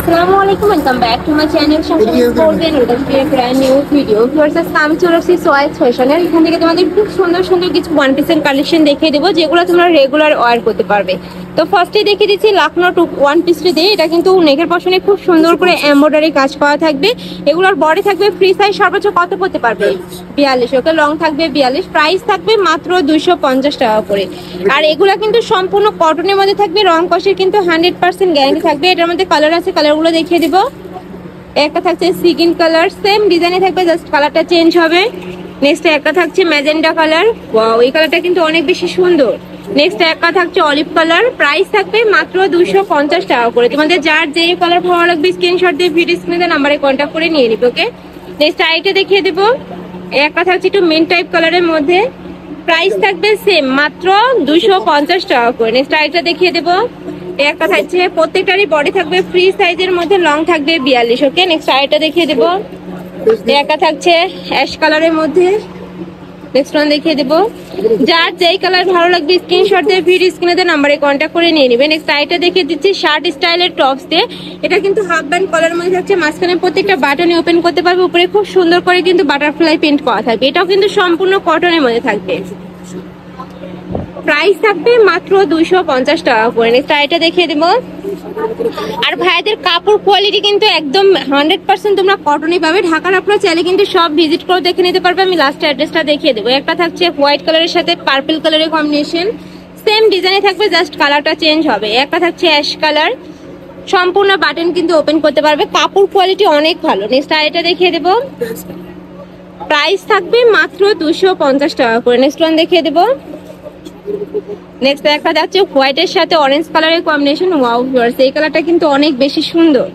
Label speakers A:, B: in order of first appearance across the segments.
A: আসসালামু আলাইকুম, welcome back to my channel Shamsun golden. Welcome to A brand new video. Viewers, আমি চলে আসছি সোয়াইস ফ্যাশনের। এখান থেকে তোমাদের খুব সুন্দর সুন্দর কিছু ওয়ান পিসের কালেকশন দেখিয়ে দেবো, যেগুলো তোমরা রেগুলার ওয়্যার করতে পারবে। তো ফার্স্টে দেখিয়ে দিচ্ছি লাখনো টু ওয়ান পিসটি দিয়ে। এটা কিন্তু নেকের পশনে খুব সুন্দর করে এমব্রয়ডারি কাজ করা থাকবে। এগুলোর বডি থাকবে ফ্রি সাইজ, সর্বোচ্চ কত পড়তে পারবে? 42। ওকে, লং থাকবে 42। প্রাইস থাকবে মাত্র 250 টাকা করে। আর এগুলো কিন্তু সম্পূর্ণ কটনের মধ্যে থাকবে, রং কষের কিন্তু 100% গ্যারান্টি থাকবে। এটার মধ্যে কালার আছে, কালারগুলো দেখিয়ে দিব। একটা থাকছে সিগিন কালার, সেম ডিজাইনে থাকবে, জাস্ট কালারটা চেঞ্জ হবে। নেক্সট একটা থাকছে ম্যাজেন্ডা কালার, ওয়াও এই কালারটা কিন্তু অনেক বেশি সুন্দর। নেক্সট একটা থাকছে অলিভ কালার, প্রাইস থাকবে মাত্র 250 টাকা করে। তোমাদের যার যে কালার ভালো লাগবে স্ক্রিনশট দিয়ে ভিডিও স্ক্রিনে নাম্বারে কন্ট্যাক্ট করে নিয়ে নিবে। ওকে, নেক্সট আইটা দেখিয়ে দেব। একটা থাকছে একটু মেন টাইপ কালারের মধ্যে, প্রাইস থাকবে সেম মাত্র 250 টাকা করে। নেক্সট আইটা দেখিয়ে দেব। একটা থাকছে প্রত্যেকটারই বডি থাকবে ফ্রি সাইজের মধ্যে, লং থাকবে 42। ওকে, নেক্সট আইটা দেখিয়ে দেব। একটা থাকছে অ্যাশ কালারের মধ্যে, নেক্সট ওয়ান দেখিয়ে দেব। যার যেই কালার ভালো লাগবে স্ক্রিনশট দিয়ে ভিডিও স্ক্রিনে দিয়ে নাম্বারে কন্ট্যাক্ট করে নিয়ে নেবেন। নেক্সট আইটা দেখিয়ে দিচ্ছি শার্ট স্টাইলের টপস দিয়ে। এটা কিন্তু হাফ ব্যান্ড কলারের মধ্যে থাকছে, মাঝখানে প্রত্যেকটা বাটনে ওপেন করতে পারবে, উপরে খুব সুন্দর করে কিন্তু বাটারফ্লাই প্রিন্ট করা থাকবে। এটাও কিন্তু সম্পূর্ণ কটনের মধ্যে থাকবে। প্রাইস থাকবে মাত্র 250 টাকা করে। নেক্সট আইটা দেখিয়ে দেব। আর ভাইদের কাপড় কোয়ালিটি কিন্তু একদম 100% তোমরা কটনই পাবে। ঢাকার আপনারা চাইলে কিন্তু সব ভিজিট করে দেখে নিতে পারবে। আমি লাস্ট অ্যাড্রেসটা দেখিয়ে দেবো। একটা থাকছে হোয়াইট কালারের সাথে পার্পল কালারের কম্বিনেশন, সেম ডিজাইনে থাকবে, জাস্ট কালারটা চেঞ্জ হবে। একটা থাকছে অ্যাশ কালার, সম্পূর্ণ বাটন কিন্তু ওপেন করতে পারবে, কাপড় কোয়ালিটি অনেক ভালো। নেক্সট আইটা দেখিয়ে দেবো। প্রাইস থাকবে মাত্র 250 টাকা করে। নেক্সট ওয়ান দেখিয়ে দেবো। নেক্সট একটা যাচ্ছে হোয়াইটের সাথে অরেঞ্জ কালারের কম্বিনেশন, ওয়াও ভিউয়ার্স এই কালারটা কিন্তু অনেক বেশি সুন্দর।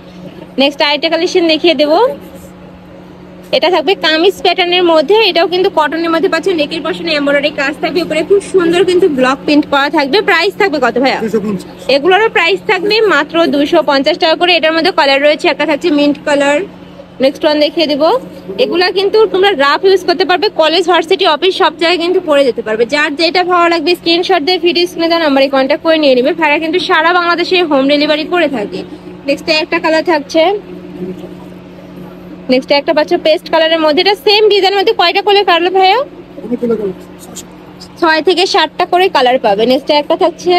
A: নেক্সট আইটা কালেকশন দেখিয়ে দেব। এটা থাকবে কামিজ প্যাটার্নের মধ্যে, এটাও কিন্তু কটনের মধ্যে পাচ্ছে, নেকের পশনে এমব্রয়ডারি কাজ থাকবে, উপরে খুব সুন্দর কিন্তু ব্লক প্রিন্ট করা থাকবে। প্রাইস থাকবে কত ভাইয়া? এগুলোরও প্রাইস থাকবে মাত্র 250 টাকা করে। এটার মধ্যে কালার রয়েছে, একটা থাকছে মিন্ট কালার। নেক্সট ওয়ান দেখিয়ে দেবো। এগুলা কিন্তু তোমরা রাফ ইউজ করতে পারবে, কলেজ, ভার্সিটি, অফিস সব জায়গায় কিন্তু পরে যেতে পারবে। যার যেটা ভালো লাগবে স্ক্রিনশট দিয়ে ভিডিও স্ক্রিনে দেওয়া নাম্বারে কন্ট্যাক্ট করে নিয়ে নেবে। ভাইরা কিন্তু সারা বাংলাদেশে হোম ডেলিভারি করে থাকে। নেক্সট একটা কালার থাকছে, নেক্সট একটা পাচ্ছ পেস্ট কালারের মধ্যে। এটা সেম ডিজাইনের মধ্যে কয়টা করে কালার ভাইয়া? 6 থেকে 7টা করে কালার পাবে। নেক্সট একটা থাকছে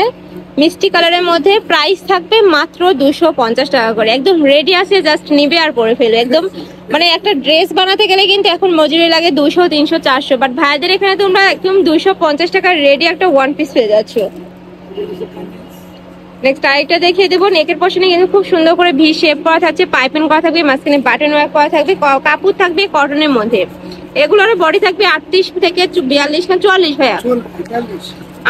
A: মিষ্টি কালারের মধ্যে, প্রাইস থাকবে মাত্র 250 টাকা করে। একদম রেডি আছে, জাস্ট নিবে আর পরে ফেলবে। একদম মানে একটা ড্রেস বানাতে গেলে কিন্তু এখন মজুরি লাগে 200, 300, 400, বাট ভাইদের এখানে তোমরা একদম 250 টাকার রেডি একটা ওয়ান পিস পেয়ে যাচ্ছ। নেক্সট আরেকটা দেখিয়ে দেবো। নেকের পশনে কিন্তু খুব সুন্দর করে ভি শেপ করা থাকছে, পাইপিং করা থাকবে, মাঝখানে বাটন ওয়ার্ক করা থাকবে, কাপড় থাকবে কটনের মধ্যে। এগুলোর বডি থাকবে 38 থেকে 42 না 44 ভাইয়া?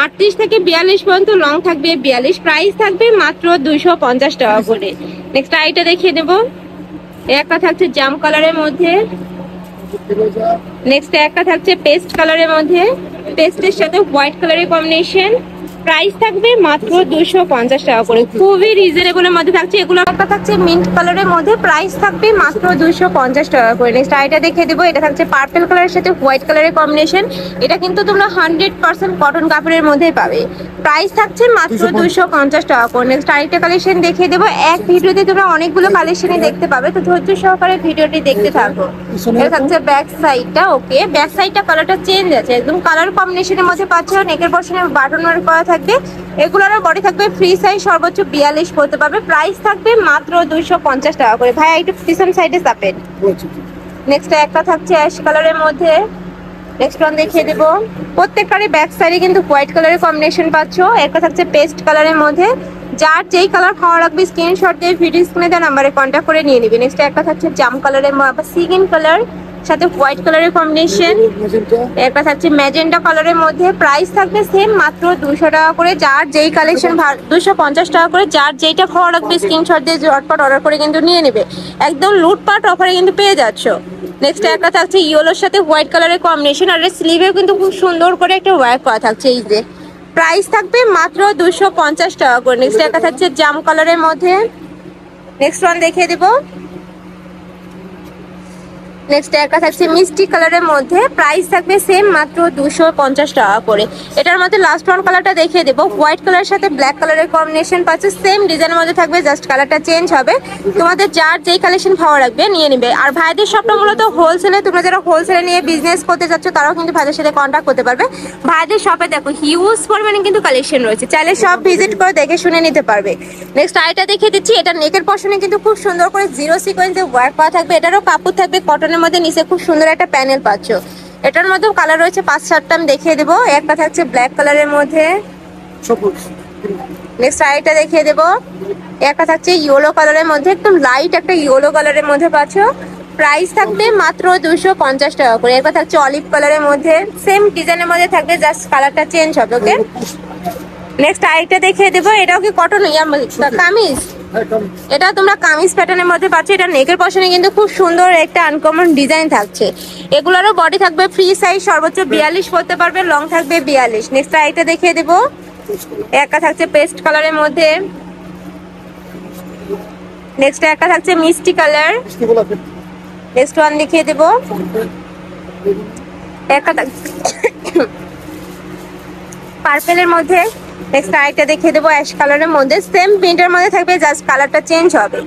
A: 38 থেকে 42 পর্যন্ত, লং থাকবে 42। প্রাইস থাকবে মাত্র 250 টাকা করে। নেক্সট আইটা দেখিয়ে দেবো। একটা থাকছে জাম কালারের মধ্যে, নেক্সট একটা থাকছে পেস্ট কালারের মধ্যে, পেস্টের সাথে হোয়াইট কালারের কম্বিনেশন। প্রাইস থাকবে মাত্র 250 টাকা করে, খুবই রিজনেবলের মধ্যে থাকছে। এগুলো একটা থাকছে মিন্ট কালারের মধ্যে, প্রাইস থাকবে মাত্র 250 টাকা করে। নেক্সট আইটা দেখিয়ে দেবো। এটা থাকছে পার্পল কালারের সাথে হোয়াইট কালারের কম্বিনেশন। এটা কিন্তু তোমরা 100% কটন কাপড়ের মধ্যে পাবে। প্রাইস থাকছে মাত্র 250 টাকা করে। নেক্সট আরেকটা কালেকশন দেখিয়ে দেবো। এক ভিডিওতে তোমরা অনেকগুলো কালেকশনই দেখতে পাবে, তো ধৈর্য সহকারে ভিডিওটি দেখতে থাকো। এটা থাকছে ব্যাক সাইডটা। ওকে, ব্যাক সাইডটা কালারটা চেঞ্জ আছে, একদম কালার কম্বিনেশনের মধ্যে পাচ্ছ। নেকের পশনে বাটন ওয়ার্ক করা থাকবে। এগুলোর বডি থাকবে ফ্রি সাইজ, সর্বোচ্চ 42 পড়তে পারবে। প্রাইস থাকবে মাত্র 250 টাকা করে। ভাই একটু পিছন সাইডে চাপেন। নেক্সট একটা থাকছে অ্যাশ কালারের মধ্যে, নেক্সট ওয়ান দেখিয়ে দেবো। প্রত্যেকটারই ব্যাক সাইডে কিন্তু হোয়াইট কালারের কম্বিনেশন পাচ্ছ। একটা থাকছে পেস্ট কালারের মধ্যে, যার যেই কালার ভালো লাগবে স্ক্রিনশট দিয়ে ভিডিও স্ক্রিনে দেওয়া নাম্বারে কন্ট্যাক্ট করে নিয়ে নিবে। নেক্সট একটা থাকছে জাম কালারের মধ্যে, সিগিন কালার সাথে হোয়াইট কালারের কম্বিনেশন। একটা থাকছে ম্যাজেন্ডা কালারের মধ্যে, প্রাইস থাকবে সেম মাত্র 200 টাকা করে। যার যেই কালেকশন 250 টাকা করে। যার যেইটা ভালো লাগবে স্ক্রিনশট দিয়ে ঝটপট অর্ডার করে কিন্তু নিয়ে নেবে। একদম লুটপাট অফারে কিন্তু পেয়ে যাচ্ছ। নেক্সট একটা থাকছে ইয়েলোর সাথে হোয়াইট কালারের কম্বিনেশন, আর স্লিভেও কিন্তু খুব সুন্দর করে একটা ওয়ার্ক করা থাকছে। এই যে প্রাইস থাকবে মাত্র 250 টাকা করে। নেক্সট একটা থাকছে জাম কালারের মধ্যে, নেক্সট ওয়ান দেখিয়ে দেবো। নেক্সট একটা থাকছে মিষ্টি কালারের মধ্যে, প্রাইস থাকবে সেম মাত্র 250 টাকা করে। এটার মধ্যে লাস্ট ওয়ান কালারটা দেখিয়ে দেবো, হোয়াইট কালারের সাথে ব্ল্যাক কালারের কম্বিনেশন পাচ্ছে, সেম ডিজাইনের মধ্যে থাকবে, জাস্ট কালারটা চেঞ্জ হবে। তোমাদের যার যেই কালেকশন ভালো লাগবে নিয়ে নিবে। আর ভাইদের শপটা মূলত হোলসেলে, তোমরা যারা হোলসেলে নিয়ে বিজনেস করতে চাচ্ছ তারাও কিন্তু ভাইদের সাথে কন্ট্যাক্ট করতে পারবে। ভাইদের শপে দেখো হিউজ পরিমাণে কিন্তু কালেকশন রয়েছে, চাইলে সব ভিজিট করে দেখে শুনে নিতে পারবে। নেক্সট আইটা দেখিয়ে দিচ্ছি, এটা নেকের পশনে কিন্তু খুব সুন্দর করে জিরো সিকোয়েন্সে ওয়ার্ক করা থাকবে। এটারও কাপড় থাকবে কটনের মধ্যে, নিচে খুব সুন্দর একটা প্যানেল পাচ্ছ। এটার মধ্যেও কালার রয়েছে 5-7টা, আমি দেখিয়ে দেবো। একটা থাকছে ব্ল্যাক কালারের মধ্যে, নেক্সট আইটা দেখিয়ে দেবো। একটা থাকছে ইয়েলো কালারের মধ্যে, একদম লাইট একটা ইয়েলো কালারের মধ্যে পাচ্ছ, প্রাইস থাকবে মাত্র 250 টাকা করে। একটা থাকছে অলিভ কালারের মধ্যে, সেম ডিজাইনের মধ্যে থাকবে, জাস্ট কালারটা চেঞ্জ হবে। ওকে, নেক্সট আইটা দেখিয়ে দেবো। এটাও কি কটন কামিজ, এটা তোমরা কামিজ প্যাটার্নের মধ্যে পাচ্ছ। এটা নেকের পশনে কিন্তু খুব সুন্দর একটা আনকমন ডিজাইন থাকছে। এগুলোরও বডি থাকবে ফ্রি সাইজ, সর্বোচ্চ 42 পড়তে পারবে, লং থাকবে 42। নেক্সট আইটা দেখিয়ে দেবো। একটা থাকছে পেস্ট কালারের মধ্যে, নেক্সট একটা থাকছে মিষ্টি কালার, নেক্সট ওয়ান দেখিয়ে দেবো। একটা পার্পেলের মধ্যে, নেক্সট আইটা দেখিয়ে দেবো অ্যাশ কালারের মধ্যে, সেম প্রিন্টের মধ্যে থাকবে, জাস্ট কালারটা চেঞ্জ হবে।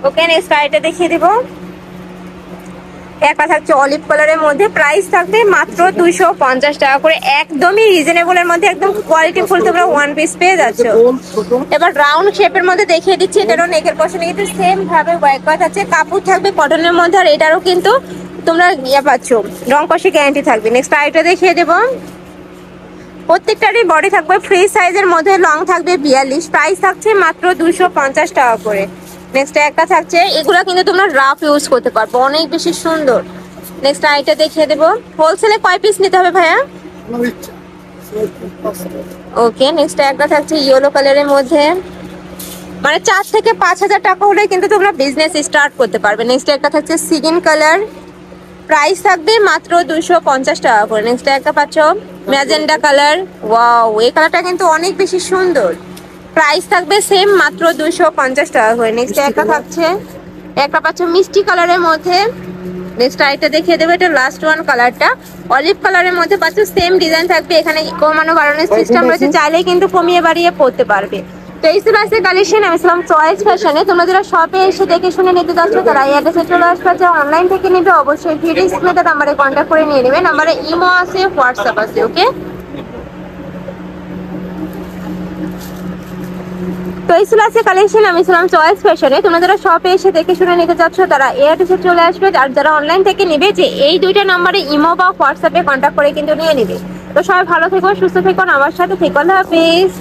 A: ওকে, নেক্সট আইটা দেখিয়ে দেবো। একটা থাকছে অলিভ কালারের মধ্যে, প্রাইস থাকবে মাত্র 250 টাকা করে, একদমই রিজনেবলের মধ্যে, একদম কোয়ালিটি ফুল, তোমরা ওয়ান পিস পেয়ে যাচ্ছ। এবার রাউন্ড শেপের মধ্যে দেখিয়ে দিচ্ছি। এটারও নেকের পশনে কিন্তু সেম ভাবে ওয়ার্ক করা থাকছে, কাপড় থাকবে কটনের মধ্যে, আর এটারও কিন্তু তোমরা ইয়ে পাচ্ছ, রং কষে গ্যারান্টি থাকবে। নেক্সট আইটা দেখিয়ে দেবো। প্রত্যেকটারই বডি থাকবে ফ্রি সাইজের মধ্যে, লং থাকবে 42, প্রাইস থাকছে মাত্র 250 টাকা করে। নেক্সট একটা থাকছে, এগুলো কিন্তু তোমরা রাফ ইউজ করতে পারবে, অনেক বেশি সুন্দর। নেক্সট আইটা দেখিয়ে দেবো। হোলসেলে কয় পিস নিতে হবে ভাইয়া? ওকে, নেক্সট একটা থাকছে ইয়েলো কালারের মধ্যে, মানে 4 থেকে 5,000 টাকা হলে কিন্তু তোমরা বিজনেস স্টার্ট করতে পারবে। নেক্সট একটা থাকছে সিগিন কালার, প্রাইস থাকবে মাত্র 250 টাকা করে। নেক্সট একটা পাচ্ছ ম্যাজেন্ডা কালার, ওয়াও, এই কালারটা কিন্তু অনেক বেশি সুন্দর, প্রাইস থাকবে সেম মাত্র 250 টাকা করে। নেক্সট একটা থাকছে, একটা পাচ্ছ মিষ্টি কালারের মধ্যে। নেক্সট আইটা দেখিয়ে দেবো, এটা লাস্ট ওয়ান কালারটা অলিভ কালারের মধ্যে পাচ্ছ, সেম ডিজাইন থাকবে, এখানে কমানো বাড়ানোর সিস্টেম রয়েছে, চাইলেই কিন্তু কমিয়ে বাড়িয়ে পড়তে পারবে। তো এই ছিল আজকে কালেকশন, আমি ছিলাম চয়েস ফ্যাশনে। তোমরা যারা শপে এসে দেখে শুনে নিতে চাচ্ছ তারা এই অ্যাড্রেসে চলে আসবে, যা অনলাইন থেকে নিবে অবশ্যই ভিডিও স্ক্রিনে নাম্বারে কন্ট্যাক্ট করে নিয়ে নেবে। নাম্বারে ইমো আছে, হোয়াটসঅ্যাপ আছে। ওকে, তো এই ছিল আজকে কালেকশন, আমি ছিলাম চয়েস ফ্যাশনে। তোমরা যারা শপে এসে দেখে শুনে নিতে চাচ্ছ তারা এই অ্যাড্রেসে চলে আসবে, আর যারা অনলাইন থেকে নিবে যে এই দুইটা নাম্বারে ইমো বা হোয়াটসঅ্যাপে কন্ট্যাক্ট করে কিন্তু নিয়ে নিবে। তো সবাই ভালো থেকো, সুস্থ থেকো, আমার সাথে থেকো, আল্লাহ হাফেজ।